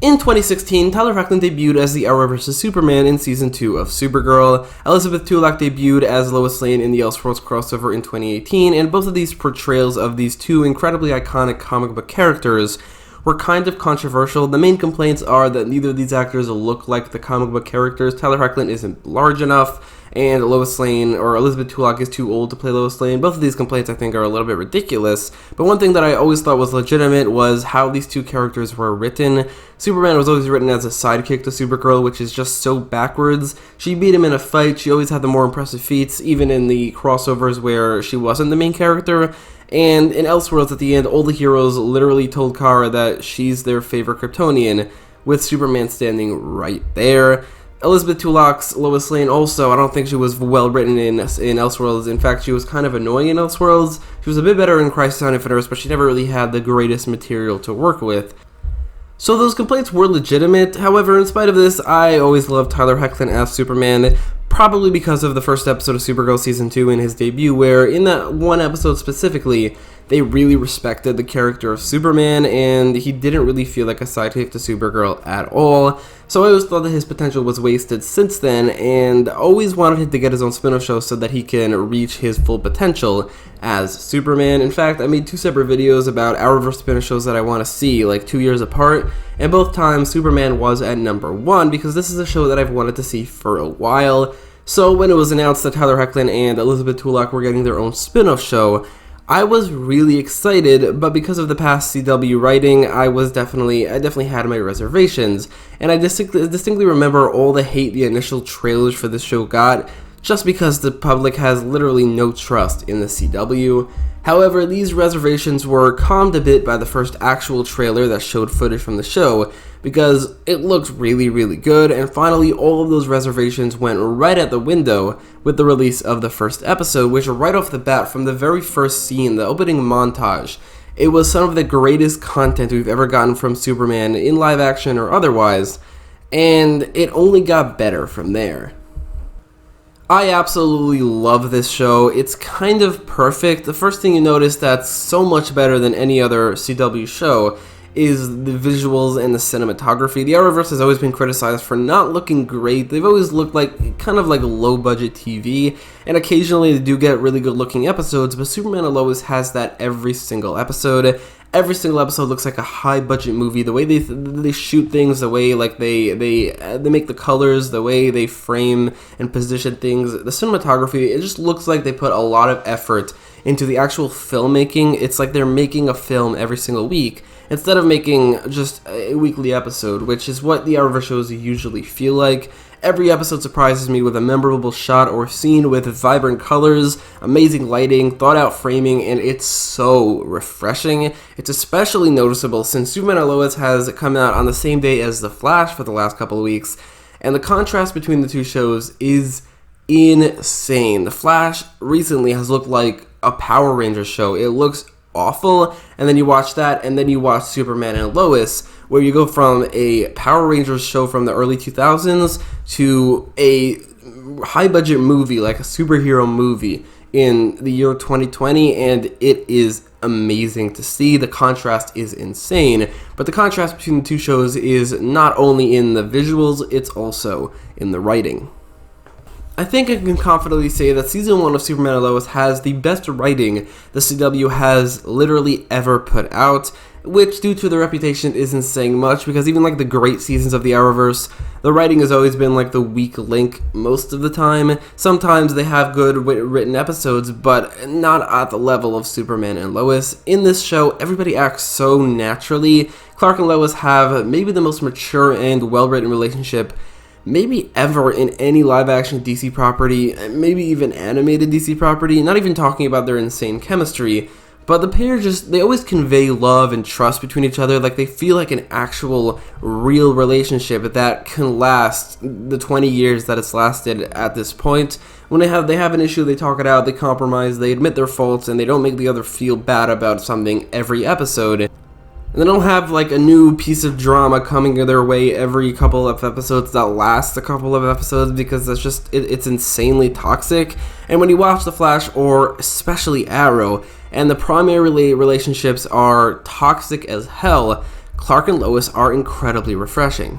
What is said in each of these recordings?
In 2016, Tyler Hoechlin debuted as the Arrowverse's Superman in Season 2 of Supergirl. Elizabeth Tulloch debuted as Lois Lane in the Elseworlds crossover in 2018, and both of these portrayals of these two incredibly iconic comic book characters were kind of controversial. The main complaints are that neither of these actors look like the comic book characters. Tyler Hoechlin isn't large enough, and Lois Lane, or Elizabeth Tulloch, is too old to play Lois Lane. Both of these complaints, I think, are a little bit ridiculous, but one thing that I always thought was legitimate was how these two characters were written. Superman was always written as a sidekick to Supergirl, which is just so backwards. She beat him in a fight, she always had the more impressive feats, even in the crossovers where she wasn't the main character. And in Elseworlds, at the end, all the heroes literally told Kara that she's their favorite Kryptonian, with Superman standing right there. Elizabeth Tulloch's Lois Lane also, I don't think she was well written in Elseworlds. In fact, she was kind of annoying in Elseworlds. She was a bit better in Crisis on Infinite Earths, but she never really had the greatest material to work with. So those complaints were legitimate. However, in spite of this, I always loved Tyler Hoechlin as Superman, probably because of the first episode of Supergirl Season 2 in his debut, where in that one episode specifically, they really respected the character of Superman, and he didn't really feel like a sidekick to Supergirl at all. So I always thought that his potential was wasted since then, and always wanted him to get his own spin-off show so that he can reach his full potential as Superman. In fact, I made 2 separate videos about Arrowverse spin-off shows that I want to see, like 2 years apart, and both times Superman was at number 1, because this is a show that I've wanted to see for a while. So when it was announced that Tyler Hoechlin and Elizabeth Tulloch were getting their own spin-off show, I was really excited, but because of the past CW writing, I definitely had my reservations, and I distinctly remember all the hate the initial trailers for this show got, just because the public has literally no trust in the CW. However, these reservations were calmed a bit by the first actual trailer that showed footage from the show, because it looked really, really good, and finally all of those reservations went right out the window with the release of the first episode, which right off the bat, from the very first scene, the opening montage, it was some of the greatest content we've ever gotten from Superman in live action or otherwise, and it only got better from there. I absolutely love this show. It's kind of perfect. The first thing you notice that's so much better than any other CW show is the visuals and the cinematography. The Arrowverse has always been criticized for not looking great. They've always looked like kind of like low-budget TV, and occasionally they do get really good-looking episodes, but Superman and Lois has that every single episode. Every single episode looks like a high-budget movie. The way they shoot things, the way like they make the colors, the way they frame and position things, the cinematography, it just looks like they put a lot of effort into the actual filmmaking. It's like they're making a film every single week, instead of making just a weekly episode, which is what the Arrowverse shows usually feel like. Every episode surprises me with a memorable shot or scene with vibrant colors, amazing lighting, thought-out framing, and it's so refreshing. It's especially noticeable since Superman and Lois has come out on the same day as The Flash for the last couple of weeks, and the contrast between the two shows is insane. The Flash recently has looked like a Power Rangers show. It looks awful, and then you watch that, and then you watch Superman and Lois, where you go from a Power Rangers show from the early 2000s to a high-budget movie, like a superhero movie, in the year 2020, and it is amazing to see. The contrast is insane, but the contrast between the two shows is not only in the visuals, it's also in the writing. I think I can confidently say that Season 1 of Superman and Lois has the best writing the CW has literally ever put out, which, due to their reputation, isn't saying much, because even like the great seasons of the Arrowverse, the writing has always been like the weak link most of the time. Sometimes they have good written episodes, but not at the level of Superman and Lois. In this show, everybody acts so naturally. Clark and Lois have maybe the most mature and well-written relationship maybe ever in any live-action DC property, maybe even animated DC property, not even talking about their insane chemistry, but the pair they always convey love and trust between each other, like they feel like an actual, real relationship that can last the 20 years that it's lasted at this point. When they have an issue, they talk it out, they compromise, they admit their faults, and they don't make the other feel bad about something every episode. And they don't have like a new piece of drama coming their way every couple of episodes that lasts a couple of episodes, because that's just, it's insanely toxic. And when you watch The Flash, or especially Arrow, and the primary relationships are toxic as hell, Clark and Lois are incredibly refreshing.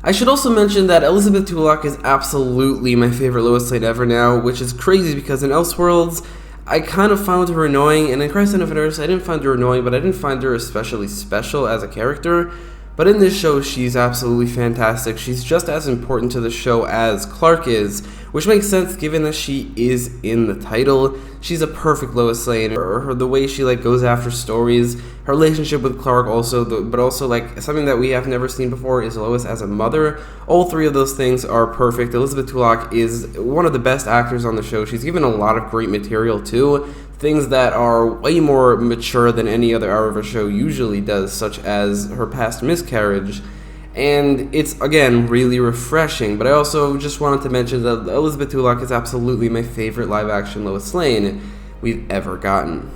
I should also mention that Elizabeth Tulloch is absolutely my favorite Lois Lane ever now, which is crazy because in Elseworlds, I kind of found her annoying, and in Crisis on Infinite Earths, I didn't find her annoying, but I didn't find her especially special as a character. But in this show, she's absolutely fantastic. She's just as important to the show as Clark is, which makes sense given that she is in the title. She's a perfect Lois Lane. The way she goes after stories, her relationship with Clark also, but also something that we have never seen before is Lois as a mother. All three of those things are perfect. Elizabeth Tulloch is one of the best actors on the show. She's given a lot of great material too. Things that are way more mature than any other Arrowverse show usually does, such as her past miscarriage. And it's, again, really refreshing. But I also just wanted to mention that Elizabeth Tulloch is absolutely my favorite live-action Lois Lane we've ever gotten.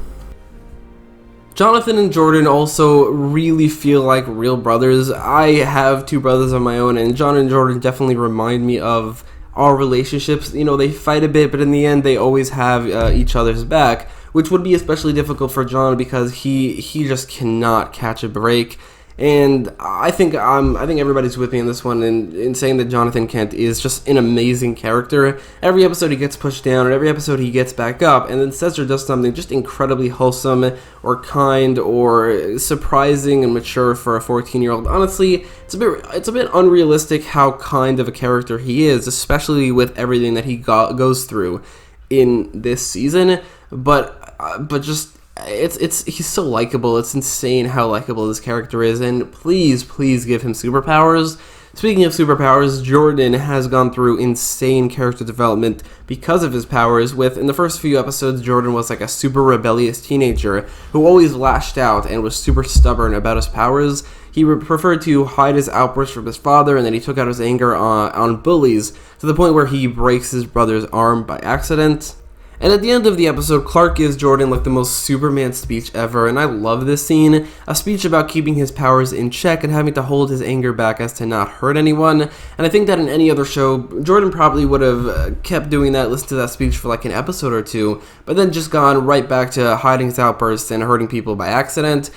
Jonathan and Jordan also really feel like real brothers. I have two brothers of my own, and John and Jordan definitely remind me of our relationships. They fight a bit, but in the end, they always have each other's back, which would be especially difficult for John because he just cannot catch a break. And I think everybody's with me in this one in saying that Jonathan Kent is just an amazing character. Every episode he gets pushed down, and every episode he gets back up, and then says or does something just incredibly wholesome or kind or surprising and mature for a 14-year-old. Honestly, it's a bit unrealistic how kind of a character he is, especially with everything that he goes through in this season. But just. He's so likable. It's insane how likable this character is, and please give him superpowers. Speaking of superpowers, Jordan has gone through insane character development because of his powers. In the first few episodes, Jordan was like a super rebellious teenager who always lashed out and was super stubborn about his powers. He preferred to hide his outbursts from his father, and then he took out his anger on bullies to the point where he breaks his brother's arm by accident. And at the end of the episode, Clark gives Jordan the most Superman speech ever, and I love this scene. A speech about keeping his powers in check and having to hold his anger back as to not hurt anyone. And I think that in any other show, Jordan probably would have kept doing that, listened to that speech for an episode or two, but then just gone right back to hiding his outbursts and hurting people by accident.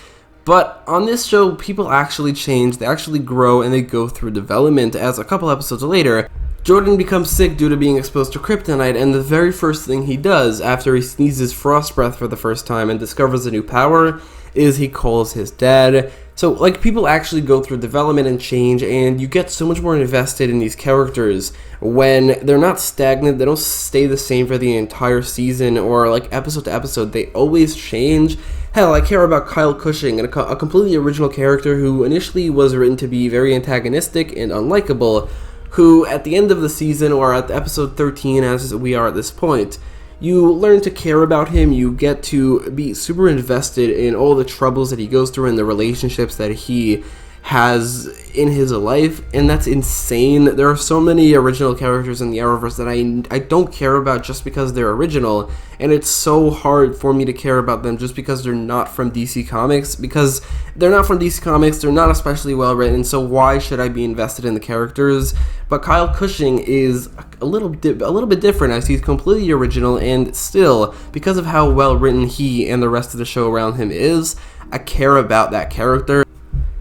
But on this show, people actually change, they actually grow, and they go through development, as a couple episodes later, Jordan becomes sick due to being exposed to kryptonite, and the very first thing he does after he sneezes frost breath for the first time and discovers a new power is he calls his dad. So, people actually go through development and change, and you get so much more invested in these characters when they're not stagnant, they don't stay the same for the entire season or, episode to episode, they always change. Hell, I care about Kyle Cushing, a completely original character who initially was written to be very antagonistic and unlikable, who at the end of the season, or at episode 13 as we are at this point, you learn to care about him, you get to be super invested in all the troubles that he goes through and the relationships that he has in his life, and that's insane. There are so many original characters in the Arrowverse that I don't care about just because they're original, and it's so hard for me to care about them just because they're not from DC Comics, because they're not from DC Comics, they're not especially well written, so why should I be invested in the characters? But Kyle Cushing is a little bit different, as he's completely original, and still, because of how well written he and the rest of the show around him is, I care about that character.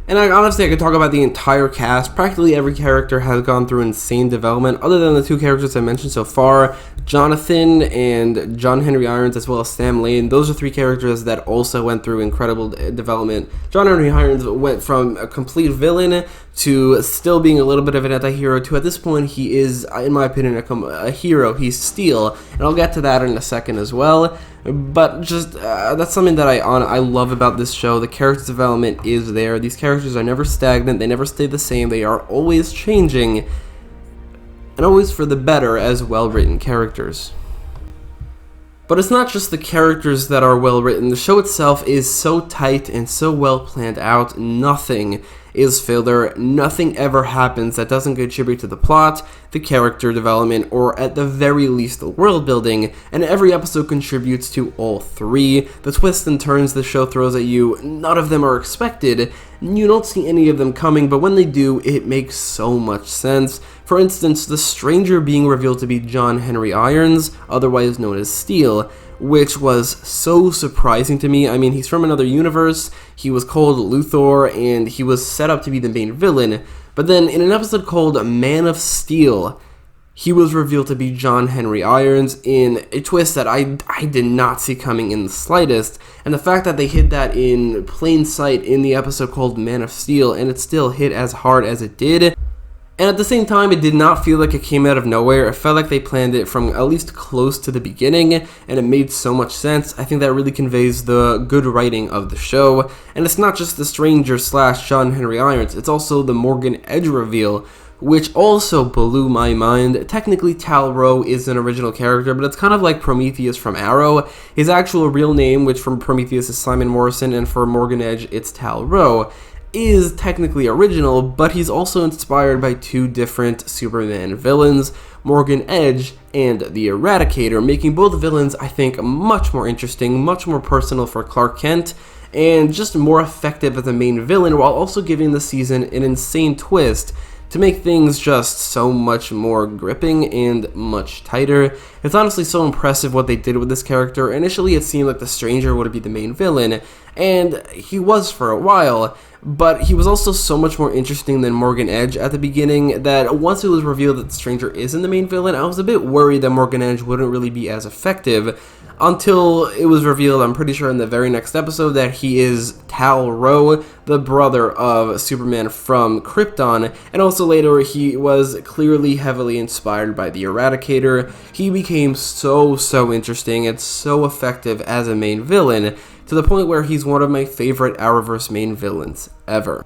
And honestly, I could talk about the entire cast. Practically every character has gone through insane development, other than the two characters I mentioned so far, Jonathan and John Henry Irons, as well as Sam Lane. Those are three characters that also went through incredible development. John Henry Irons went from a complete villain to still being a little bit of an anti-hero to, at this point, he is, in my opinion, a hero. He's Steel, and I'll get to that in a second as well. But just, that's something that I love about this show. The character development is there. These characters are never stagnant. They never stay the same. They are always changing, and always for the better as well-written characters. But it's not just the characters that are well written. The show itself is so tight and so well planned out. Nothing is filler. Nothing ever happens that doesn't contribute to the plot, the character development, or at the very least the world building, and every episode contributes to all three. The twists and turns the show throws at you, none of them are expected. You don't see any of them coming, but when they do, it makes so much sense. For instance, the stranger being revealed to be John Henry Irons, otherwise known as Steel. which was so surprising to me. I mean, he's from another universe, he was called Luthor, and he was set up to be the main villain, but then in an episode called Man of Steel, he was revealed to be John Henry Irons in a twist that I did not see coming in the slightest, and the fact that they hid that in plain sight in the episode called Man of Steel, and it still hit as hard as it did, and at the same time, it did not feel like it came out of nowhere. It felt like they planned it from at least close to the beginning, and it made so much sense. I think that really conveys the good writing of the show, and it's not just the Stranger / John Henry Irons, it's also the Morgan Edge reveal, which also blew my mind. Technically, Tal-Rho is an original character, but it's kind of like Prometheus from Arrow. His actual real name, which from Prometheus is Simon Morrison, and for Morgan Edge, it's Tal-Rho, is technically original, but he's also inspired by two different Superman villains, Morgan Edge and the Eradicator, making both villains, I think, much more interesting, much more personal for Clark Kent, and just more effective as a main villain, while also giving the season an insane twist to make things just so much more gripping and much tighter. It's honestly so impressive what they did with this character. Initially, it seemed like the Stranger would be the main villain, and he was for a while, but he was also so much more interesting than Morgan Edge at the beginning that once it was revealed that the Stranger isn't the main villain, I was a bit worried that Morgan Edge wouldn't really be as effective, until it was revealed, I'm pretty sure in the very next episode, that he is Tal-Rho, the brother of Superman from Krypton, and also later he was clearly heavily inspired by the Eradicator. He became so interesting and so effective as a main villain, to the point where he's one of my favorite Arrowverse main villains ever.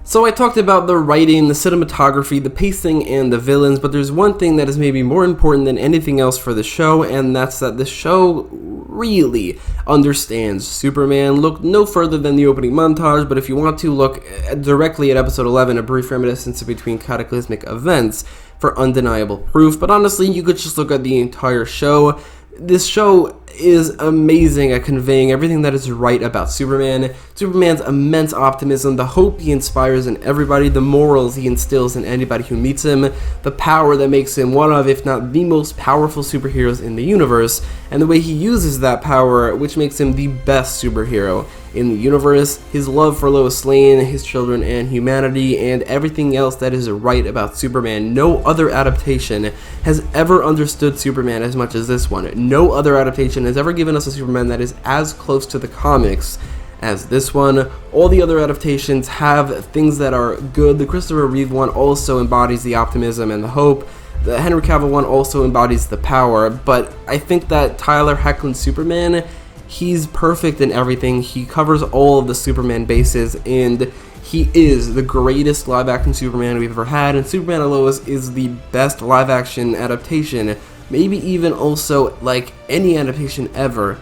So I talked about the writing, the cinematography, the pacing, and the villains, but there's one thing that is maybe more important than anything else for the show, and that's that the show really understands Superman. Look no further than the opening montage, but if you want to look directly at episode 11, a brief reminiscence between cataclysmic events, for undeniable proof. But honestly, you could just look at the entire show. This show is amazing at conveying everything that is right about Superman. Superman's immense optimism, the hope he inspires in everybody, the morals he instills in anybody who meets him, the power that makes him one of, if not the most powerful superheroes in the universe, and the way he uses that power, which makes him the best superhero in the universe, his love for Lois Lane, his children, and humanity, and everything else that is right about Superman. No other adaptation has ever understood Superman as much as this one. No other adaptation has ever given us a Superman that is as close to the comics as this one. All the other adaptations have things that are good. The Christopher Reeve one also embodies the optimism and the hope. The Henry Cavill one also embodies the power, but I think that Tyler Hoechlin's Superman, he's perfect in everything. He covers all of the Superman bases, and he is the greatest live-action Superman we've ever had, and Superman and Lois is the best live-action adaptation, maybe even also like any adaptation ever,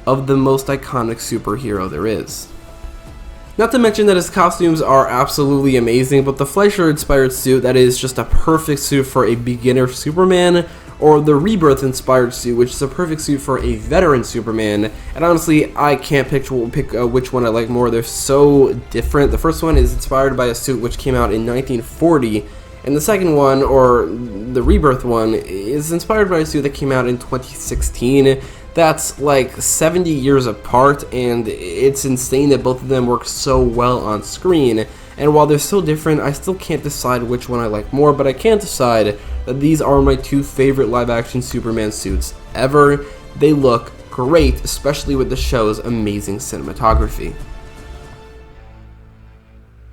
of the most iconic superhero there is. Not to mention that his costumes are absolutely amazing, but the Fleischer-inspired suit that is just a perfect suit for a beginner Superman, or the Rebirth-inspired suit, which is a perfect suit for a veteran Superman. And honestly, I can't pick which one I like more. They're so different. The first one is inspired by a suit which came out in 1940, and the second one, or the Rebirth one, is inspired by a suit that came out in 2016. That's like 70 years apart, and it's insane that both of them work so well on screen. And while they're so different, I still can't decide which one I like more, but I can decide that these are my two favorite live-action Superman suits ever. They look great, especially with the show's amazing cinematography.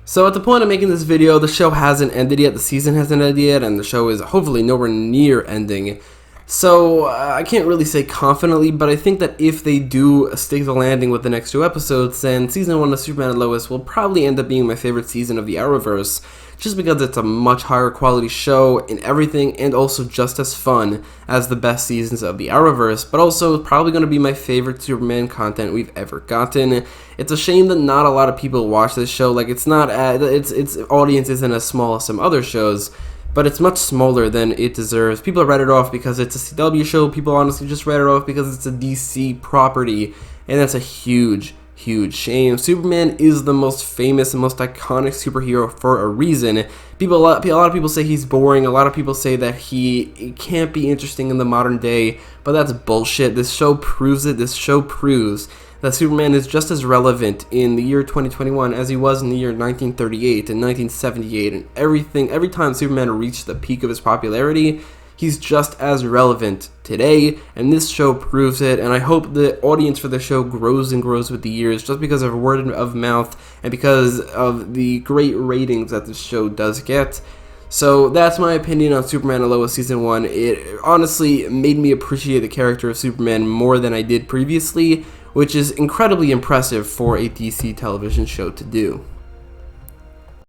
So at the point of making this video, the show hasn't ended yet, the season hasn't ended yet, and the show is hopefully nowhere near ending. So I can't really say confidently, but I think that if they do stick the landing with the next two episodes, then Season 1 of Superman and Lois will probably end up being my favorite season of the Arrowverse, just because it's a much higher quality show in everything, and also just as fun as the best seasons of the Arrowverse, but also probably going to be my favorite Superman content we've ever gotten. It's a shame that not a lot of people watch this show. Like, it's not, its audience isn't as small as some other shows, but it's much smaller than it deserves. People write it off because it's a CW show. People honestly just write it off because it's a DC property, and that's a huge huge shame. Superman is the most famous and most iconic superhero for a reason. A lot of people say he's boring. A lot of people say that he can't be interesting in the modern day, but that's bullshit. This show proves it. This show proves that Superman is just as relevant in the year 2021 as he was in the year 1938 and 1978 and everything. Every time Superman reached the peak of his popularity, he's just as relevant today, and this show proves it. And I hope the audience for the show grows and grows with the years, just because of word of mouth and because of the great ratings that this show does get. So that's my opinion on Superman and Lois Season 1. It honestly made me appreciate the character of Superman more than I did previously, which is incredibly impressive for a DC television show to do.